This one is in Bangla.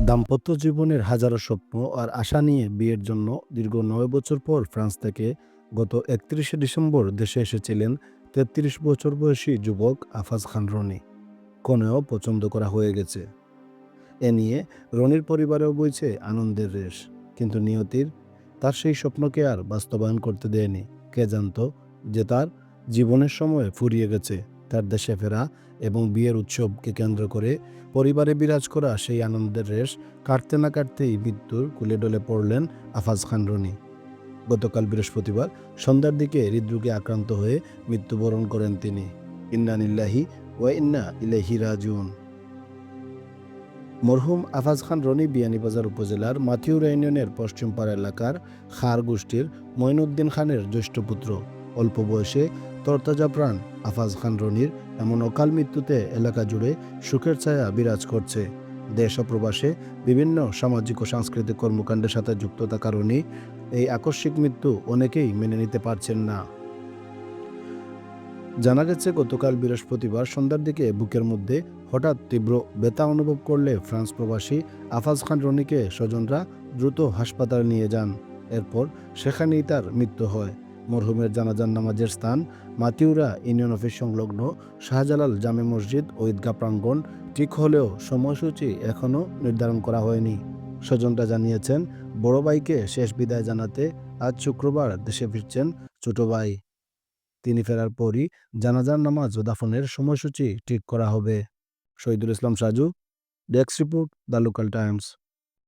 দাম্পত্য জীবনের হাজারো স্বপ্ন আর আশা নিয়ে বিয়ের জন্য দীর্ঘ ৯ বছর পর ফ্রান্স থেকে গত ৩১শে ডিসেম্বর দেশে এসেছিলেন ৩৩ বছর বয়সী যুবক আফাজ খান রনি। কনেও পছন্দ করা হয়ে গেছে। এ নিয়ে রনির পরিবারেও বইছে আনন্দের রেশ। কিন্তু নিয়তির তার সেই স্বপ্নকে আর বাস্তবায়ন করতে দেয়নি। কে জানত যে তার জীবনের সময় ফুরিয়ে গেছে। তার দেশে ফেরা এবং বিয়ের উৎসবকে কেন্দ্র করে পরিবারে বিরাজ করা সেই আনন্দের রেশ কাটতে না কাটতেই মৃত্যুর কুলে-ডলে পড়লেন আফাজ খান রনি। গতকাল বৃহস্পতিবার সন্ধ্যার দিকে হৃদরোগে আক্রান্ত হয়ে মৃত্যুবরণ করেন তিনি। ইন্না লিল্লাহি ওয়া ইন্না ইলাইহি রাজিউন। মরহুম আফাজ খান রনি বিয়ানীবাজার উপজেলার মাথিউরা ইউনিয়নের পশ্চিমপাড়া এলাকার খার গোষ্ঠীর মঈনুদ্দিন খানের জ্যেষ্ঠ পুত্র। অল্প বয়সে তরতাজা প্রাণ আফাজ খান রনির এমন অকাল মৃত্যুতে এলাকা জুড়ে শোকের ছায়া বিরাজ করছে। দেশ ও প্রবাসে বিভিন্ন সামাজিক ও সাংস্কৃতিক কর্মকাণ্ডের সাথে যুক্ত থাকা রনি এই আকস্মিক মৃত্যু অনেকেই মেনে নিতে পারছেন না। জানা গেছে গতকাল বৃহস্পতিবার সন্ধ্যার দিকে বুকের মধ্যে হঠাৎ তীব্র ব্যথা অনুভব করলে ফ্রান্স প্রবাসী আফাজ খান রনিকে স্বজনরা দ্রুত হাসপাতালে নিয়ে যান। এরপর সেখানেই তার মৃত্যু হয়। মরহুমের জানাজার নামাজের স্থান মাতিউরা ইউনিয়ন অফিস সংলগ্ন শাহজালাল জামে মসজিদ ও ঈদগাহ প্রাঙ্গণ ঠিক হলেও সময়সূচি এখনও নির্ধারণ করা হয়নি। স্বজনরা জানিয়েছেন, বড় ভাইকে শেষ বিদায় জানাতে আজ শুক্রবার দেশে ফিরছেন ছোট ভাই। তিনি ফেরার পরই জানাজার নামাজ ও দাফনের সময়সূচি ঠিক করা হবে। Shahidul Islam Saju, desk report, The Local Times.